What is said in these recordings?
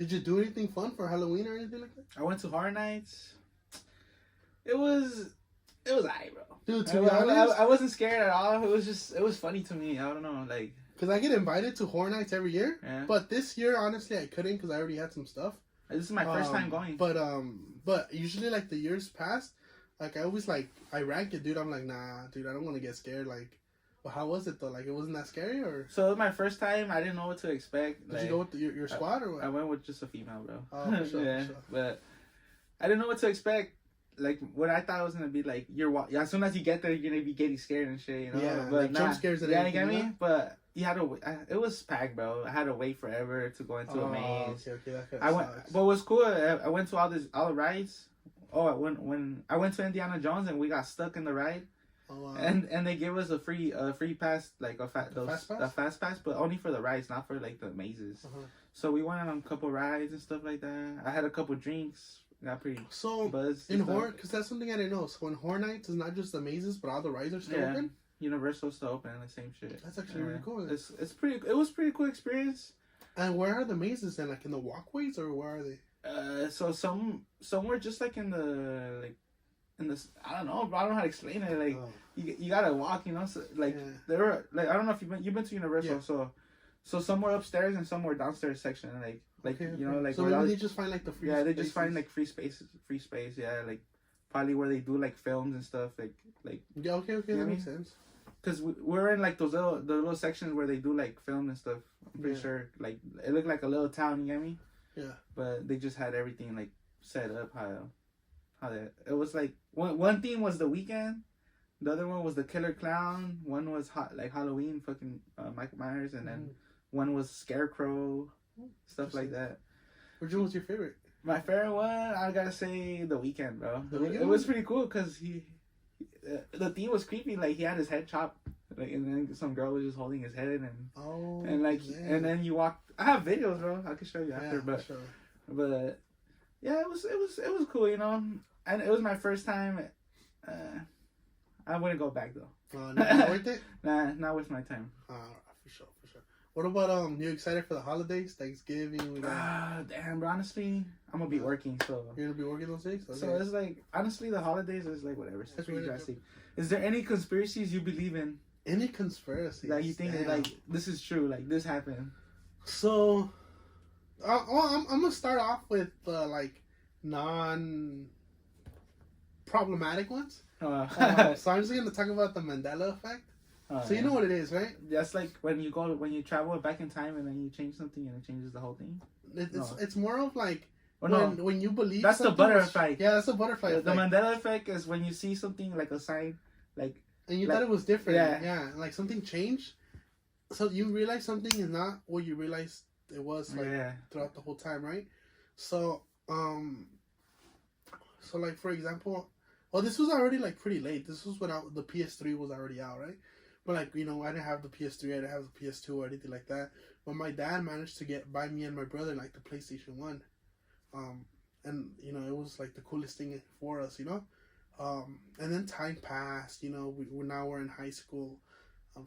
Did you do anything fun for Halloween or anything like that? I went to Horror Nights. It was alright, bro. Dude, to be honest, I wasn't scared at all. It was funny to me. I don't know, like. Because I get invited to Horror Nights every year. Yeah. But this year, honestly, I couldn't because I already had some stuff. This is my first time going. But usually, like, the years past, like, I always, like, I rank it, dude. I'm like, nah, dude, I don't want to get scared. Like, well, how was it, though? Like, it wasn't that scary, or? So, it was my first time. I didn't know what to expect. Did you go with your squad, or what? I went with just a female, bro. Oh, for sure, yeah, for sure. But I didn't know what to expect. Like, what I thought was going to be, like, as soon as you get there, you're going to be getting scared and shit, you know? Yeah, but like jump scares and everything. Yeah, you get me? But you had to, it was packed, bro. I had to wait forever to go into a maze. Okay, that I went, but what's cool, I went to all the rides. Oh, when I went to Indiana Jones and we got stuck in the ride. Oh, wow. And they gave us a free pass, like a fast pass, but only for the rides, not for like the mazes. Uh-huh. So we went on a couple rides and stuff like that. I had a couple drinks. Got pretty buzzed. In Horror, because that's something I didn't know. So in Horror Nights, it's not just the mazes, but all the rides are still open. Universal's still open, the same shit. That's actually really cool. It's pretty. It was pretty cool experience. And where are the mazes then? Like in the walkways, or where are they? So some were just like in the I don't know, bro. I don't know how to explain it. Like you gotta walk, you know. So, like there were like I don't know if you've been to Universal. So some were upstairs and some were downstairs section. You know, like so maybe they just find like the free. Yeah, they just find like free space. Yeah, like probably where they do like films and stuff. Like. Yeah. Okay. That makes sense. Because we're in like the little sections where they do like film and stuff. I'm pretty sure. Like it looked like a little town. You get me? Yeah. But they just had everything like set up how that it was like one theme was the weekend, the other one was the killer clown, one was like Halloween, fucking Michael Myers, and then one was Scarecrow, stuff like that. Which one was your favorite? My favorite one, I gotta say, the weekend, bro. It was pretty cool because the theme was creepy. Like he had his head chopped, like, and then some girl was just holding his head, and then you walk. I have videos, bro. I can show you after, but yeah, it was cool, you know. And it was my first time. I wouldn't go back though. Not worth it? Nah, not worth my time. For sure. What about you excited for the holidays? Thanksgiving? Damn, bro. Honestly, I'm gonna be working, so you're gonna be working those days. Okay. So it's like honestly, the holidays is like whatever. It's pretty drastic. Is there any conspiracies you believe in? Any conspiracy? Like you think that, like this is true? Like this happened? So, I'm gonna start off with like non-problematic ones. So I'm just gonna talk about the Mandela effect. So you know what it is, right? That's like when you travel back in time and then you change something and it changes the whole thing. It's more of like when you believe. That's the butterfly effect. Yeah, that's the butterfly effect. The Mandela effect is when you see something like a sign, like and you thought it was different. Yeah, like something changed. So you realize something is not what you realized it was throughout the whole time, right? So like for example, well, this was already like pretty late. This was when the PS3 was already out, right? But like, you know, I didn't have the PS3, I didn't have the PS2 or anything like that. But my dad managed to buy me and my brother like the PlayStation 1. And you know, it was like the coolest thing for us, you know. And then time passed, you know, we're in high school. And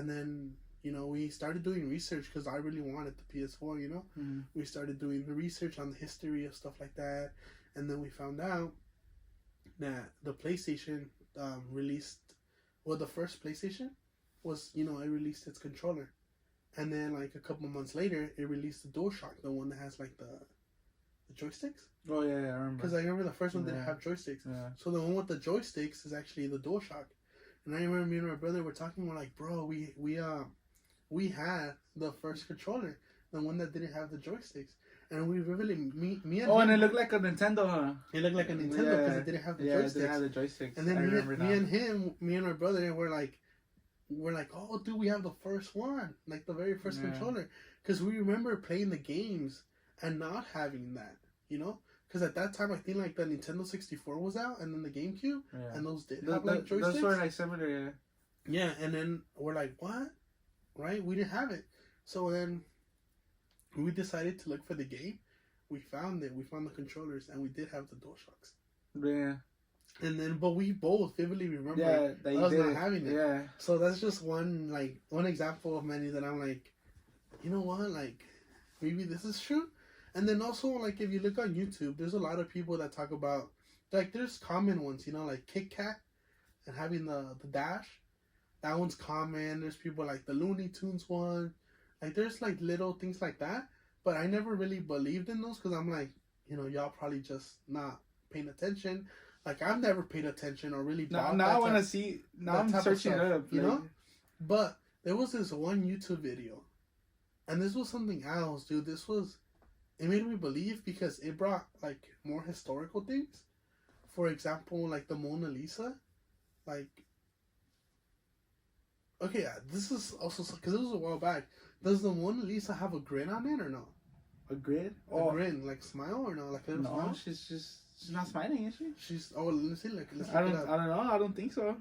then, you know, we started doing research because I really wanted the PS4, you know. Mm-hmm. We started doing the research on the history of stuff like that. And then we found out that the PlayStation released, well, the first PlayStation was, you know, it released its controller. And then, like, a couple months later, it released the DualShock, the one that has, like, the joysticks. Oh, yeah, I remember. Because I remember the first one didn't have joysticks. Yeah. So the one with the joysticks is actually the DualShock. And I remember me and my brother were talking, we're like, bro, we had the first controller, the one that didn't have the joysticks. And we really, me and him, and it looked like a Nintendo, huh? It looked like a Nintendo because it didn't have the joysticks. It didn't have the joysticks. And then me and my brother were like, oh, dude, we have the first one, like the very first controller. Because we remember playing the games and not having that, you know? Because at that time, I think like the Nintendo 64 was out and then the GameCube, and those did have like joysticks. Those were like similar, yeah. Yeah, and then we're like, what? Right? We didn't have it. So then we decided to look for the game. We found it. We found the controllers, and we did have the DualShocks. Yeah. And then, but we both vividly remember us not having it. Yeah. So that's just one example of many that I'm like, you know what? Like, maybe this is true. And then also, like, if you look on YouTube, there's a lot of people that talk about, like, there's common ones, you know, like Kit Kat and having the dash. That one's common. There's people like the Looney Tunes one. Like, there's, like, little things like that. But I never really believed in those because I'm like, you know, y'all probably just not paying attention. Like, I've never paid attention or really bought now I want to see. Now I'm searching it up. You know? But there was this one YouTube video. And this was something else, dude. It made me believe because it brought, like, more historical things. For example, like the Mona Lisa. Like, okay, this is also, because it was a while back. Does the Mona Lisa have a grin on it or no? A grin? A grin, like smile or no? Like a no, smile? she's not smiling, is she? She's, let me see, let's I don't know. I don't think so.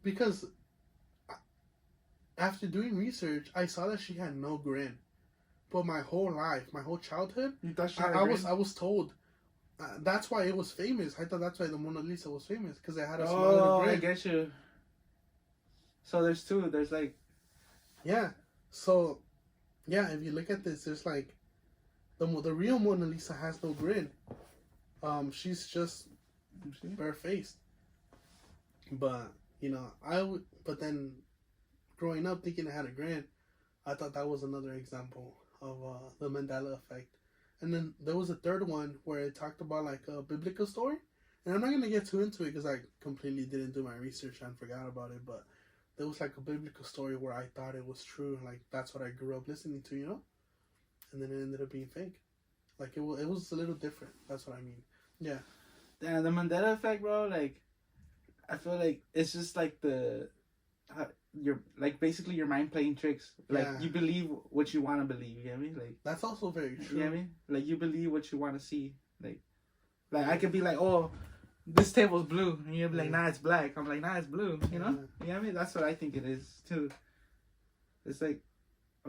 Because after doing research, I saw that she had no grin. But my whole life, my whole childhood, you thought she had a grin? I was told that's why it was famous. I thought that's why the Mona Lisa was famous because it had a smile and a grin. I get you. So there's two. There's like, yeah. So, yeah. If you look at this, there's like the real Mona Lisa has no grin. She's just barefaced. But you know, but then growing up thinking it had a grin, I thought that was another example of the Mandela effect. And then there was a third one where it talked about like a biblical story. And I'm not going to get too into it because I completely didn't do my research and forgot about it. But there was like a biblical story where I thought it was true. Like, that's what I grew up listening to, you know? And then it ended up being fake. Like, it was a little different. That's what I mean. Yeah. Damn, the Mandela effect, bro, like, I feel like it's just like you're like basically your mind playing tricks. Like you believe what you want to believe. You get me? Like that's also very true. You get me? Like you believe what you want to see. Like I could be like, oh, this table's blue, and you'll be like, nah, it's black. I'm like, nah, it's blue. You know? You get me? That's what I think it is too. It's like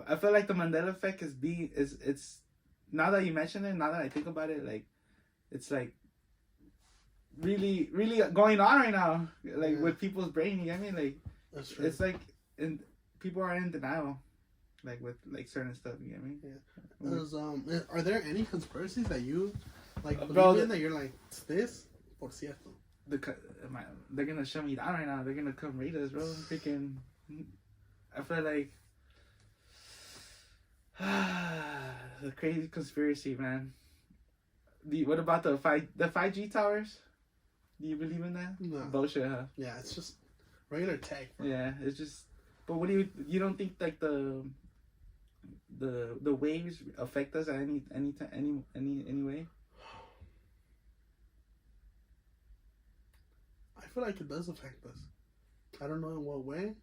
I feel like the Mandela effect it's now that you mention it, now that I think about it, like it's like really going on right now, like with people's brain. You get me? Like. That's true. It's like, people are in denial, like with like certain stuff. You get me? Yeah. Are there any conspiracies that you like believe in that you're like, it's this? Por cierto. They're gonna shut me down right now. They're gonna come raid us, bro. Freaking. I feel like the crazy conspiracy, man. What about the 5G towers? Do you believe in that? No. Bullshit, huh? Yeah, it's just regular tech, bro. Yeah, it's just. But what do you don't think like the waves affect us at any way? I feel like it does affect us. I don't know in what way,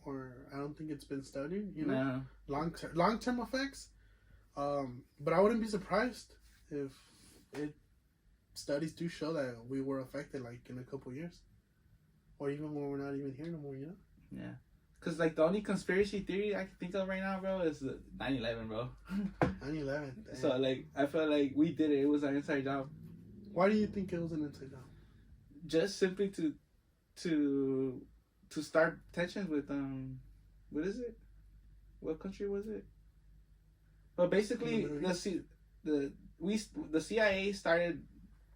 or I don't think it's been studied. You know, long term effects. But I wouldn't be surprised if studies do show that we were affected, like in a couple years. Or even when we're not even here no more, you know? Yeah. Because, like, the only conspiracy theory I can think of right now, bro, is the 9/11, bro. 9/11. So, like, I feel like we did it. It was our inside job. Why do you think it was an inside job? Just simply to start tensions with, what is it? What country was it? But basically, the CIA started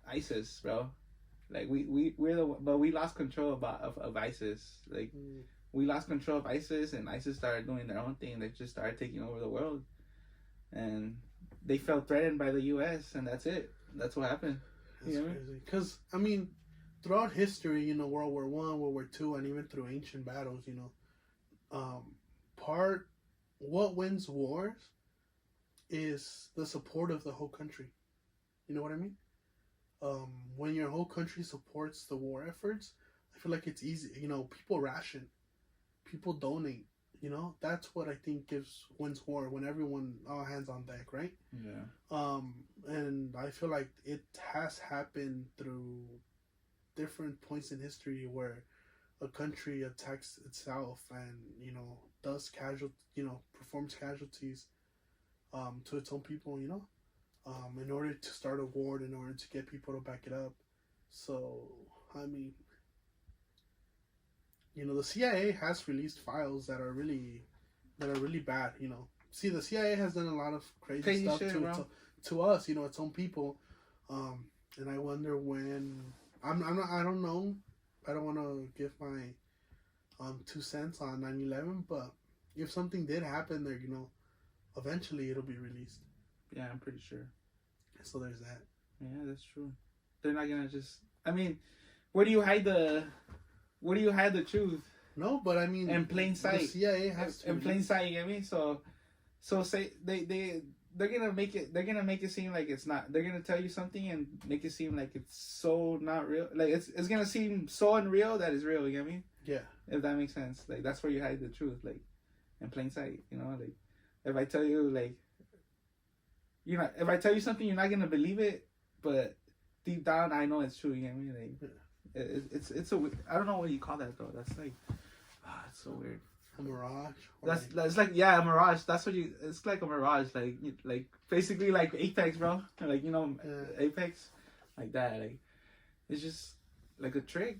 ISIS, bro. Like we lost control of ISIS. Like we lost control of ISIS, and ISIS started doing their own thing. They just started taking over the world, and they felt threatened by the U.S. and that's it. That's what happened. That's crazy. Because I mean, throughout history, you know, World War I, World War II, and even through ancient battles, you know, what wins wars is the support of the whole country. You know what I mean? When your whole country supports the war efforts, I feel like it's easy. You know, people ration, people donate. You know, that's what I think wins war, when everyone all hands on deck, right? Yeah. And I feel like it has happened through different points in history where a country attacks itself and, you know, performs casualties to its own people, you know, in order to start a war, in order to get people to back it up. So, I mean, you know, the CIA has released files that are really bad, you know. See, the CIA has done a lot of crazy stuff shit, to us, you know, its own people. And I wonder when I'm not. I don't know. I don't want to give my 2 cents on 9/11, but if something did happen there, you know, eventually it'll be released. Yeah, I'm pretty sure. So there's that. Yeah, that's true. They're not gonna just. I mean, where do you hide the truth? No, but I mean, in plain sight. The CIA has to. In plain sight, you get me? So say they're gonna make it. They're gonna make it seem like it's not. They're gonna tell you something and make it seem like it's so not real. Like it's gonna seem so unreal that it's real. You get me? Yeah. If that makes sense. Like that's where you hide the truth. Like in plain sight. You know, like if I tell you like. You know, if I tell you something, you're not gonna believe it, but deep down, I know it's true. You get me? Like, it's a. I don't know what you call that though. That's like, it's so weird. A mirage. That's like a mirage. That's what you. It's like a mirage. Like basically like Apex, bro. Like you know, Apex, like that. Like it's just like a trick.